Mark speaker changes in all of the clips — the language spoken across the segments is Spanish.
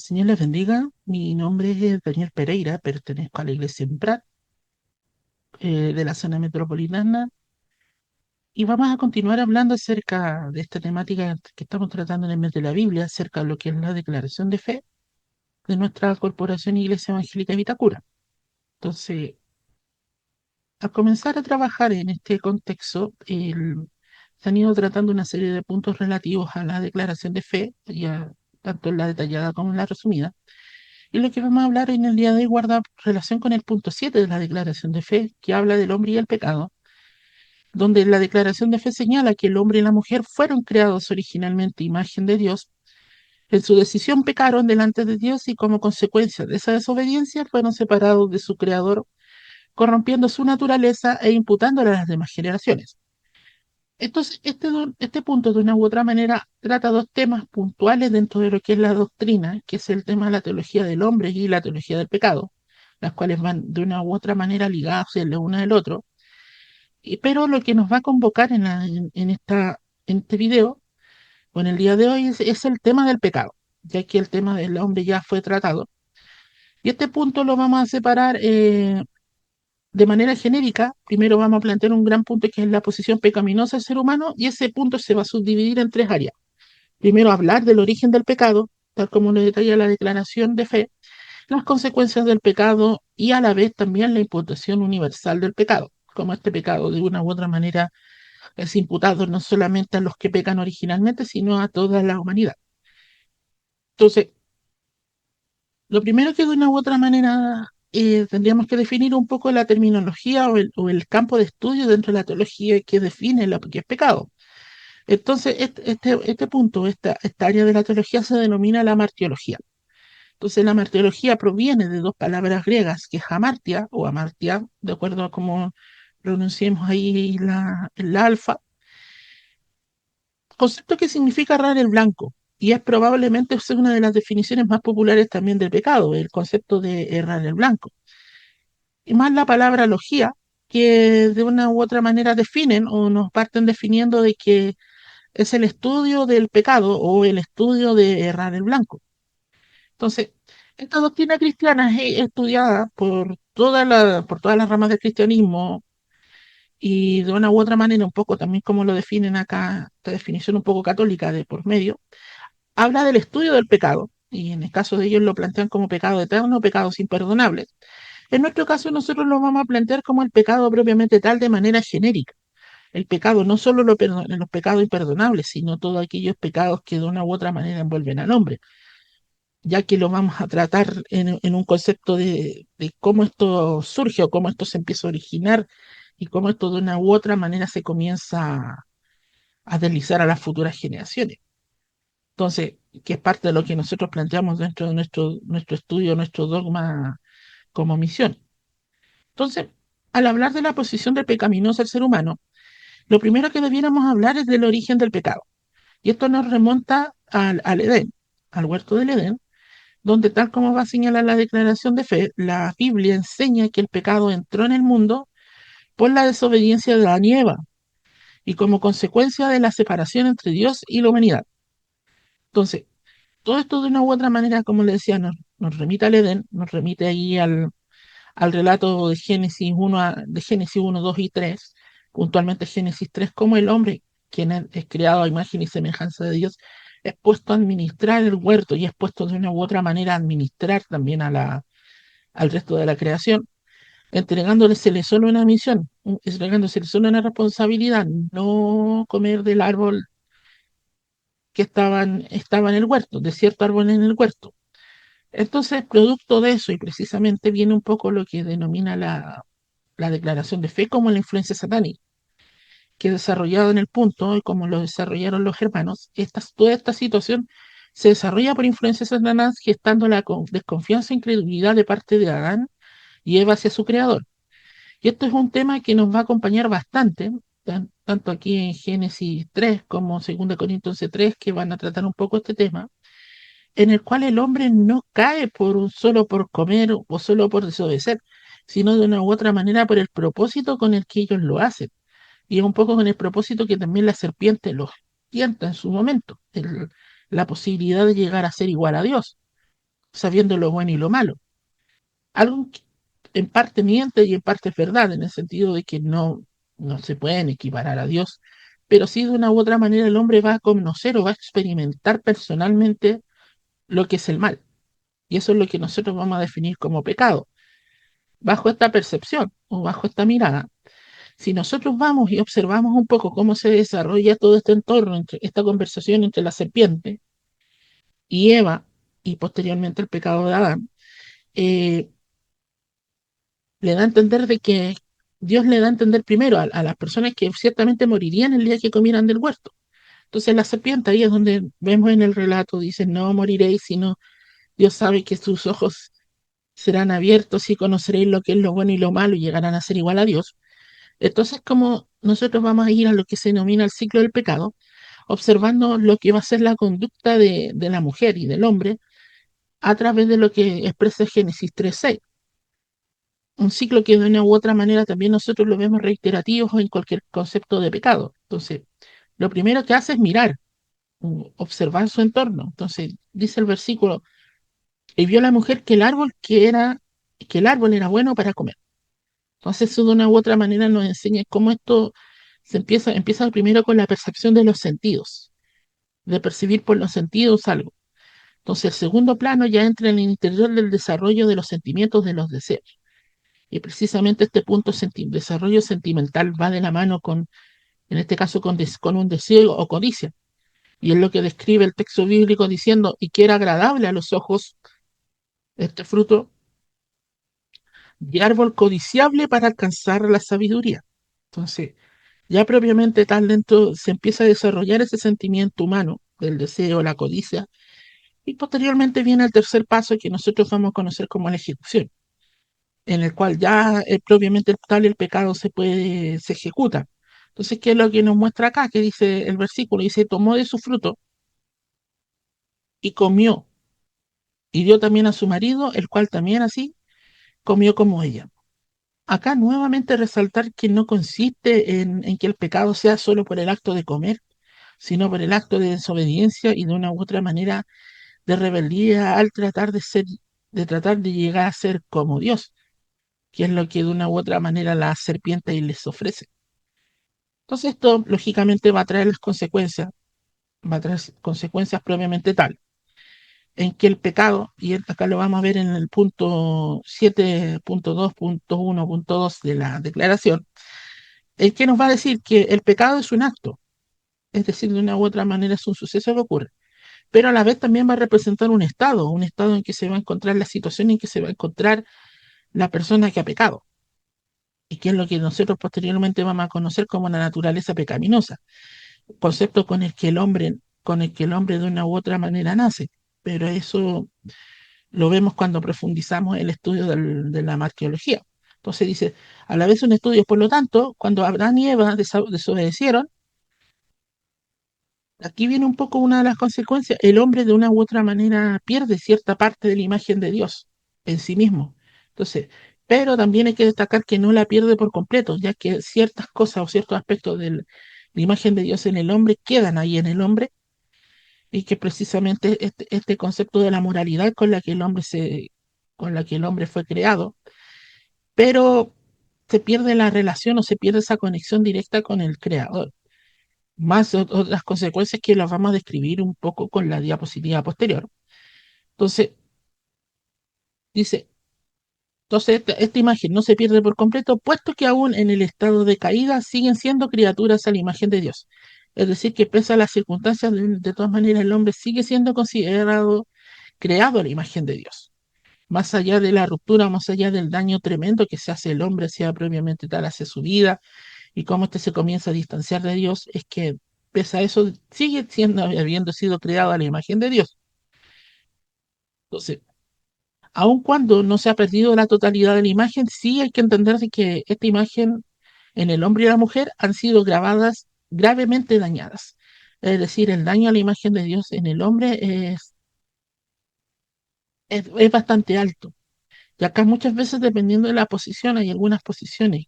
Speaker 1: Señor les bendiga, mi nombre es Daniel Pereira, pertenezco a la iglesia en Prat, de la zona metropolitana, y vamos a continuar hablando acerca de esta temática que estamos tratando en el mes de la Biblia, acerca de lo que es la declaración de fe de nuestra corporación Iglesia Evangélica de Vitacura. Entonces, al comenzar a trabajar en este contexto, se han ido tratando una serie de puntos relativos a la declaración de fe, ya tanto en la detallada como en la resumida. Y lo que vamos a hablar en el día de hoy guarda relación con el punto 7 de la declaración de fe, que habla del hombre y el pecado, donde la declaración de fe señala que el hombre y la mujer fueron creados originalmente imagen de Dios. En su decisión pecaron delante de Dios y como consecuencia de esa desobediencia fueron separados de su creador, corrompiendo su naturaleza e imputándola a las demás generaciones. Entonces, este punto de una u otra manera trata dos temas puntuales dentro de lo que es la doctrina, que es el tema de la teología del hombre y la teología del pecado, las cuales van de una u otra manera ligadas el uno del otro. Pero lo que nos va a convocar en este video, o en el día de hoy, es el tema del pecado, ya que el tema del hombre ya fue tratado. Y este punto lo vamos a separar de manera genérica. Primero vamos a plantear un gran punto que es la posición pecaminosa del ser humano, y ese punto se va a subdividir en tres áreas. Primero, hablar del origen del pecado, tal como lo detalla la declaración de fe, las consecuencias del pecado y a la vez también la imputación universal del pecado, como este pecado de una u otra manera es imputado no solamente a los que pecan originalmente, sino a toda la humanidad. Entonces, lo primero que de una u otra manera tendríamos que definir un poco la terminología o el campo de estudio dentro de la teología que define lo que es pecado. Entonces, este punto, esta área de la teología se denomina la martiología. Entonces, la martiología proviene de dos palabras griegas, que es hamartia o amartia, de acuerdo a cómo pronunciemos ahí el alfa, concepto que significa errar el blanco. Y es probablemente una de las definiciones más populares también del pecado, el concepto de errar el blanco. Y más la palabra logía, que de una u otra manera definen o nos parten definiendo de que es el estudio del pecado o el estudio de errar el blanco. Entonces, esta doctrina cristiana es estudiada por todas las ramas del cristianismo y de una u otra manera, un poco también como lo definen acá, esta definición un poco católica de por medio, habla del estudio del pecado, y en el caso de ellos lo plantean como pecado eterno, pecados imperdonables. En nuestro caso nosotros lo vamos a plantear como el pecado propiamente tal de manera genérica. El pecado, no solo los pecados imperdonables, sino todos aquellos pecados que de una u otra manera envuelven al hombre, ya que lo vamos a tratar en un concepto de cómo esto surge o cómo esto se empieza a originar y cómo esto de una u otra manera se comienza a deslizar a las futuras generaciones. Entonces, que es parte de lo que nosotros planteamos dentro de nuestro estudio, nuestro dogma como misión. Entonces, al hablar de la posición del pecaminoso del ser humano, lo primero que debiéramos hablar es del origen del pecado. Y esto nos remonta al Edén, al huerto del Edén, donde tal como va a señalar la declaración de fe, la Biblia enseña que el pecado entró en el mundo por la desobediencia de Adán y Eva y como consecuencia de la separación entre Dios y la humanidad. Entonces, todo esto de una u otra manera, como le decía, nos remite al Edén, nos remite ahí al relato de Génesis 1, de Génesis 1, 2 y 3, puntualmente Génesis 3, como el hombre, quien es creado a imagen y semejanza de Dios, es puesto a administrar el huerto y es puesto de una u otra manera a administrar también al resto de la creación, entregándosele solo una misión, entregándosele solo una responsabilidad, no comer del árbol que estaba en el huerto, de cierto árbol en el huerto. Entonces, producto de eso, y precisamente viene un poco lo que denomina la declaración de fe como la influencia satánica, que desarrollado en el punto, y como lo desarrollaron los hermanos, toda esta situación se desarrolla por influencia de Satanás, gestando la desconfianza e incredulidad de parte de Adán y Eva hacia su creador. Y esto es un tema que nos va a acompañar bastante, tanto aquí en Génesis 3 como 2 Corintios 3, que van a tratar un poco este tema, en el cual el hombre no cae solo por comer o solo por desobedecer, sino de una u otra manera por el propósito con el que ellos lo hacen. Y es un poco con el propósito que también la serpiente los tienta en su momento, la posibilidad de llegar a ser igual a Dios. sabiendo lo bueno y lo malo. Algo que en parte miente y en parte es verdad, en el sentido de que no se pueden equiparar a Dios, pero sí de una u otra manera el hombre va a conocer o va a experimentar personalmente lo que es el mal. Y eso es lo que nosotros vamos a definir como pecado. Bajo esta percepción o bajo esta mirada, si nosotros vamos y observamos un poco cómo se desarrolla todo este entorno, entre esta conversación entre la serpiente y Eva, y posteriormente el pecado de Adán, eh, le da a entender de que Dios le da a entender primero a las personas que ciertamente morirían el día que comieran del huerto. Entonces la serpiente ahí es donde vemos en el relato, dice, no moriréis, sino Dios sabe que sus ojos serán abiertos y conoceréis lo que es lo bueno y lo malo y llegarán a ser igual a Dios. Entonces, como nosotros vamos a ir a lo que se denomina el ciclo del pecado, observando lo que va a ser la conducta de la mujer y del hombre a través de lo que expresa Génesis 3:6. Un ciclo que de una u otra manera también nosotros lo vemos reiterativo en cualquier concepto de pecado. Entonces, lo primero que hace es mirar, observar su entorno. Entonces, dice el versículo, y vio la mujer que el árbol era bueno para comer. Entonces, eso de una u otra manera nos enseña cómo esto empieza primero con la percepción de los sentidos, de percibir por los sentidos algo. Entonces, el segundo plano ya entra en el interior del desarrollo de los sentimientos, de los deseos. Y precisamente este punto desarrollo sentimental va de la mano con, en este caso, con un deseo o codicia. Y es lo que describe el texto bíblico diciendo, y que era agradable a los ojos este fruto de árbol codiciable para alcanzar la sabiduría. Entonces, ya propiamente tal dentro se empieza a desarrollar ese sentimiento humano del deseo, la codicia, y posteriormente viene el tercer paso que nosotros vamos a conocer como la ejecución, en el cual ya propiamente tal el pecado se ejecuta. Entonces, ¿qué es lo que nos muestra acá? Que dice el versículo, dice, tomó de su fruto y comió, y dio también a su marido, el cual también así comió como ella. Acá nuevamente resaltar que no consiste en que el pecado sea solo por el acto de comer, sino por el acto de desobediencia y de una u otra manera de rebeldía al de tratar de llegar a ser como Dios, que es lo que de una u otra manera la serpiente les ofrece. Entonces esto lógicamente va a traer las consecuencias, va a traer consecuencias propiamente tal, en que el pecado, y acá lo vamos a ver en el punto 7.2.1.2 de la declaración, el que nos va a decir que el pecado es un acto, es decir, de una u otra manera es un suceso que ocurre, pero a la vez también va a representar un estado en que se va a encontrar la situación en que se va a encontrar la persona que ha pecado, y que es lo que nosotros posteriormente vamos a conocer como la naturaleza pecaminosa, concepto con el que el hombre de una u otra manera nace, pero eso lo vemos cuando profundizamos el estudio de la arqueología. Entonces dice, a la vez un estudio, por lo tanto, cuando Adán y Eva desobedecieron, aquí viene un poco una de las consecuencias, el hombre de una u otra manera pierde cierta parte de la imagen de Dios en sí mismo. Entonces, pero también hay que destacar que no la pierde por completo, ya que ciertas cosas o ciertos aspectos de la imagen de Dios en el hombre quedan ahí en el hombre y que precisamente este concepto de la moralidad con la que el hombre fue creado, pero se pierde la relación o se pierde esa conexión directa con el creador más otras consecuencias que las vamos a describir un poco con la diapositiva posterior. Entonces, dice, entonces esta imagen no se pierde por completo, puesto que aún en el estado de caída siguen siendo criaturas a la imagen de Dios. Es decir, que pese a las circunstancias, de todas maneras el hombre sigue siendo considerado creado a la imagen de Dios. Más allá de la ruptura, más allá del daño tremendo que se hace el hombre, sea propiamente tal, hacia su vida, y cómo éste se comienza a distanciar de Dios, es que pese a eso sigue siendo, habiendo sido creado a la imagen de Dios. Entonces, aun cuando no se ha perdido la totalidad de la imagen, sí hay que entender de que esta imagen en el hombre y la mujer han sido grabadas, gravemente dañadas. Es decir, el daño a la imagen de Dios en el hombre es bastante alto. Y acá muchas veces, dependiendo de la posición, hay algunas posiciones,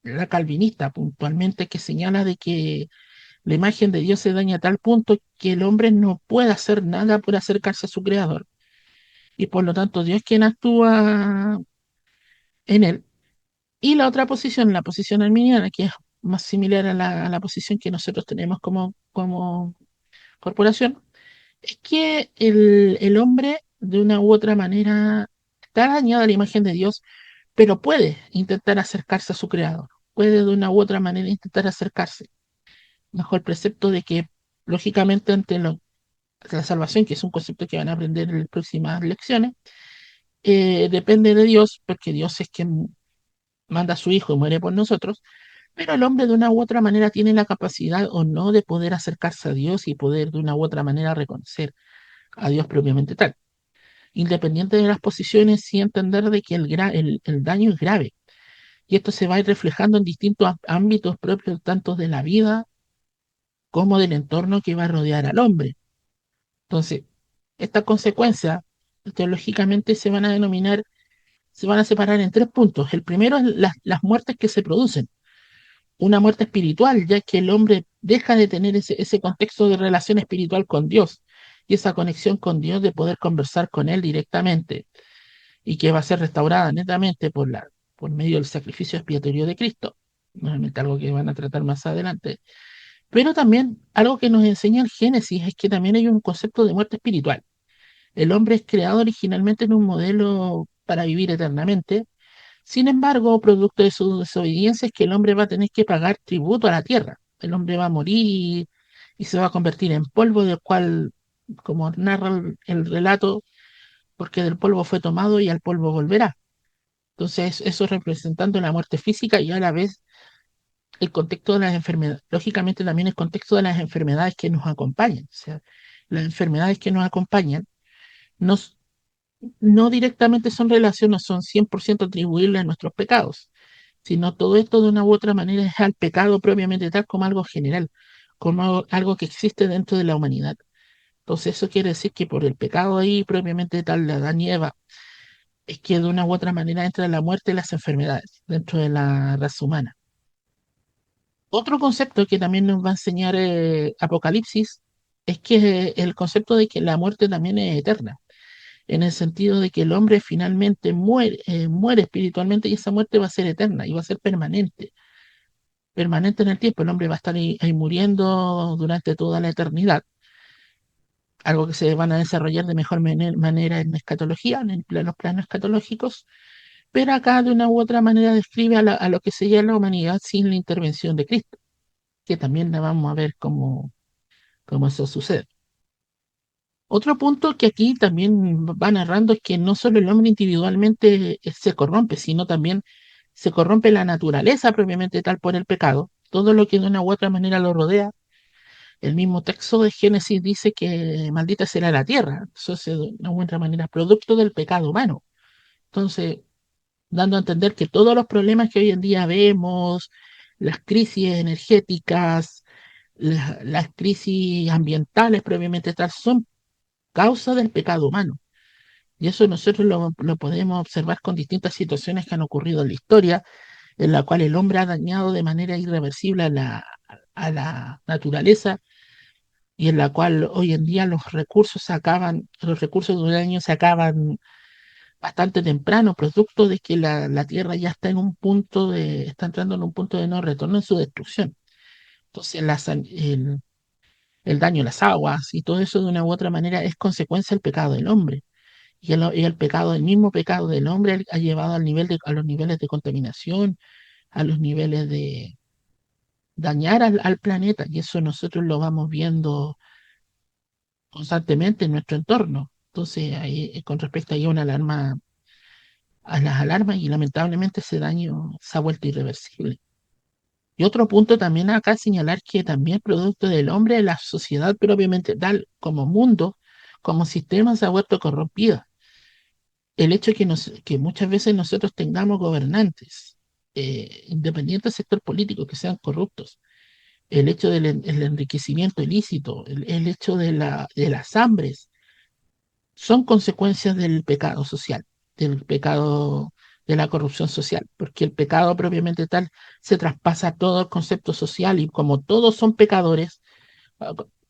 Speaker 1: la calvinista puntualmente, que señala de que la imagen de Dios se daña a tal punto que el hombre no puede hacer nada por acercarse a su creador. y por lo tanto Dios es quien actúa en él. Y la otra posición, la posición arminiana, que es más similar a la posición que nosotros tenemos como corporación, es que el hombre de una u otra manera está dañado a la imagen de Dios, pero puede intentar acercarse a su creador, puede de una u otra manera intentar acercarse, bajo el precepto de que, lógicamente, la salvación, que es un concepto que van a aprender en las próximas lecciones, depende de Dios, porque Dios es quien manda a su Hijo y muere por nosotros, pero el hombre de una u otra manera tiene la capacidad o no de poder acercarse a Dios y poder de una u otra manera reconocer a Dios propiamente tal. Independiente de las posiciones y entender de que el daño es grave. Y esto se va a ir reflejando en distintos ámbitos propios, tanto de la vida como del entorno que va a rodear al hombre. Entonces, estas consecuencias teológicamente se van a denominar, se van a separar en tres puntos. El primero es las muertes que se producen. Una muerte espiritual, ya que el hombre deja de tener ese contexto de relación espiritual con Dios y esa conexión con Dios de poder conversar con Él directamente y que va a ser restaurada netamente por medio del sacrificio expiatorio de Cristo. Nuevamente algo que van a tratar más adelante. Pero también algo que nos enseña el Génesis es que también hay un concepto de muerte espiritual. El hombre es creado originalmente en un modelo para vivir eternamente. Sin embargo, producto de su desobediencia es que el hombre va a tener que pagar tributo a la tierra. El hombre va a morir y se va a convertir en polvo, del cual, como narra el relato, porque del polvo fue tomado y al polvo volverá. Entonces, eso representando la muerte física y a la vez el contexto de las enfermedades, lógicamente también el contexto de las enfermedades que nos acompañan. O sea, las enfermedades que nos acompañan nos, no directamente son relación, no son 100% atribuibles a nuestros pecados, sino todo esto de una u otra manera es al pecado propiamente tal como algo general, como algo que existe dentro de la humanidad. Entonces eso quiere decir que por el pecado ahí propiamente tal de Adán y Eva, es que de una u otra manera entra la muerte y las enfermedades dentro de la raza humana. Otro concepto que también nos va a enseñar Apocalipsis es que el concepto de que la muerte también es eterna, en el sentido de que el hombre finalmente muere espiritualmente y esa muerte va a ser eterna y va a ser permanente en el tiempo. El hombre va a estar ahí muriendo durante toda la eternidad, algo que se van a desarrollar de mejor manera en escatología, los planos escatológicos, pero acá de una u otra manera describe a lo que sería la humanidad sin la intervención de Cristo, que también la vamos a ver cómo eso sucede. Otro punto que aquí también va narrando es que no solo el hombre individualmente se corrompe, sino también se corrompe la naturaleza propiamente tal por el pecado, todo lo que de una u otra manera lo rodea. El mismo texto de Génesis dice que maldita será la tierra, eso es de una u otra manera producto del pecado humano. Entonces, dando a entender que todos los problemas que hoy en día vemos, las crisis energéticas, las crisis ambientales propiamente tal, son causa del pecado humano. Y eso nosotros lo podemos observar con distintas situaciones que han ocurrido en la historia, en la cual el hombre ha dañado de manera irreversible a la naturaleza y en la cual hoy en día los recursos de un año se acaban bastante temprano, producto de que la Tierra ya está está entrando en un punto de no retorno en su destrucción. Entonces el daño a las aguas y todo eso de una u otra manera es consecuencia del pecado del hombre. Y el pecado, el mismo pecado del hombre ha llevado a los niveles de contaminación, a los niveles de dañar al planeta, y eso nosotros lo vamos viendo constantemente en nuestro entorno. Entonces, ahí, con respecto a a las alarmas, y lamentablemente ese daño se ha vuelto irreversible. Y otro punto también acá señalar que también producto del hombre, la sociedad propiamente tal como mundo, como sistema se ha vuelto corrompida. El hecho de que muchas veces nosotros tengamos gobernantes, independientes del sector político, que sean corruptos, el hecho del el enriquecimiento ilícito, el hecho de las hambres, son consecuencias del pecado social, del pecado de la corrupción social, porque el pecado propiamente tal se traspasa a todo el concepto social y como todos son pecadores,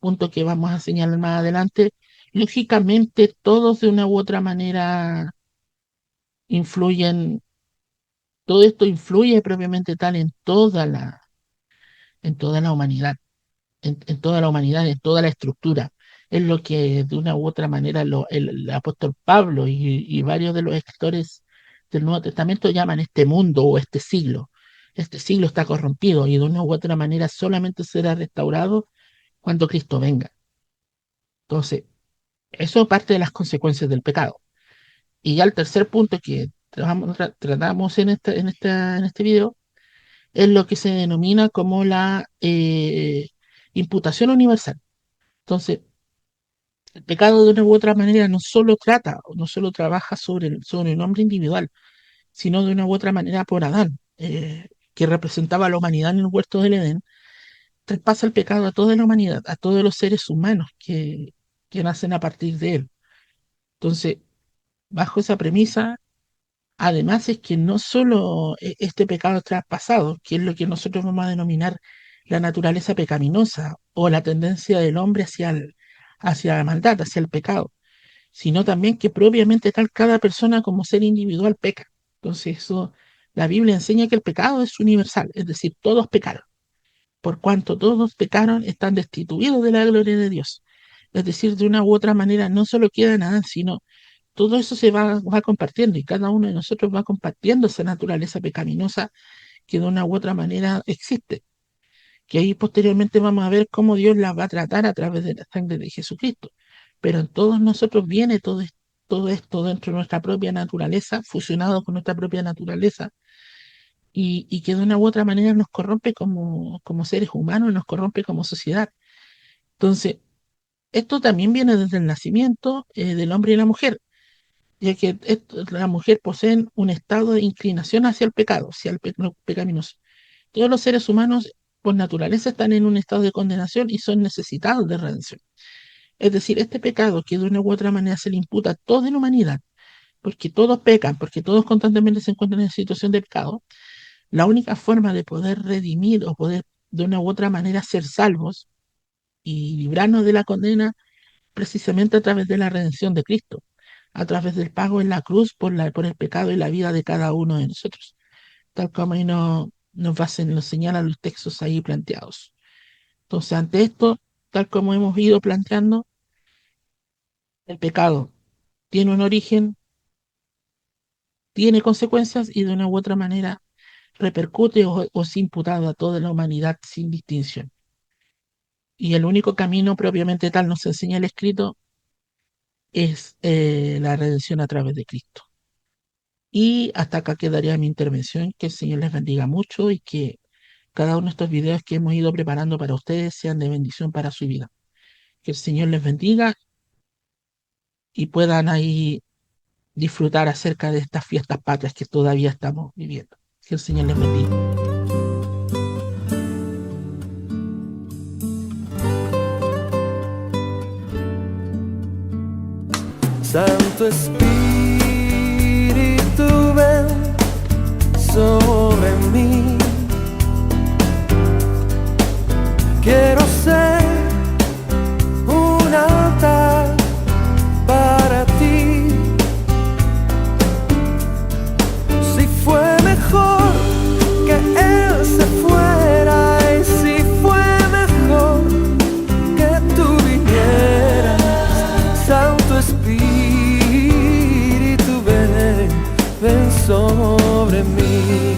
Speaker 1: punto que vamos a señalar más adelante, lógicamente todos de una u otra manera influyen, todo esto influye propiamente tal en toda la humanidad, en toda la humanidad, en toda la estructura. Es lo que de una u otra manera el apóstol Pablo y varios de los escritores del Nuevo Testamento llaman este mundo o este siglo. Este siglo está corrompido y de una u otra manera solamente será restaurado cuando Cristo venga. Entonces, eso es parte de las consecuencias del pecado. Y ya el tercer punto que tratamos en este video es lo que se denomina como la imputación universal. Entonces, el pecado de una u otra manera no solo trata, o no solo trabaja sobre el hombre individual, sino de una u otra manera por Adán, que representaba a la humanidad en el huerto del Edén, traspasa el pecado a toda la humanidad, a todos los seres humanos que nacen a partir de él. Entonces, bajo esa premisa, además es que no solo este pecado traspasado, que es lo que nosotros vamos a denominar la naturaleza pecaminosa o la tendencia del hombre hacia la maldad, hacia el pecado, sino también que propiamente tal cada persona como ser individual peca. Entonces eso, la Biblia enseña que el pecado es universal, es decir, todos pecaron. Por cuanto todos pecaron, están destituidos de la gloria de Dios. Es decir, de una u otra manera, no solo queda nada, sino todo eso va compartiendo y cada uno de nosotros va compartiendo esa naturaleza pecaminosa que de una u otra manera existe. Que ahí posteriormente vamos a ver cómo Dios la va a tratar a través de la sangre de Jesucristo. Pero en todos nosotros viene todo esto dentro de nuestra propia naturaleza, fusionado con nuestra propia naturaleza, y que de una u otra manera nos corrompe como seres humanos, nos corrompe como sociedad. Entonces, esto también viene desde el nacimiento del hombre y la mujer, ya que la mujer poseen un estado de inclinación hacia el pecado, hacia lo pecaminoso. Todos los seres humanos, por naturaleza, están en un estado de condenación y son necesitados de redención. Es decir, este pecado que de una u otra manera se le imputa a toda la humanidad, porque todos pecan, porque todos constantemente se encuentran en situación de pecado, la única forma de poder redimir o poder de una u otra manera ser salvos y librarnos de la condena, precisamente a través de la redención de Cristo, a través del pago en la cruz por el pecado y la vida de cada uno de nosotros, tal como ahí nos señalan los textos ahí planteados. Entonces, ante esto, tal como hemos ido planteando, el pecado tiene un origen, tiene consecuencias y de una u otra manera repercute o es imputado a toda la humanidad sin distinción. Y el único camino propiamente tal nos enseña el escrito es la redención a través de Cristo. Y hasta acá quedaría mi intervención. Que el Señor les bendiga mucho y que cada uno de estos videos que hemos ido preparando para ustedes sean de bendición para su vida. Que el Señor les bendiga y puedan ahí disfrutar acerca de estas fiestas patrias que todavía estamos viviendo. Que el Señor les bendiga.
Speaker 2: Santo Espíritu, ven sobre mí. Quiero ser un altar para ti. Si fue mejor que Él se fuera, y si fue mejor que tú vinieras, Santo Espíritu, ven sobre mí.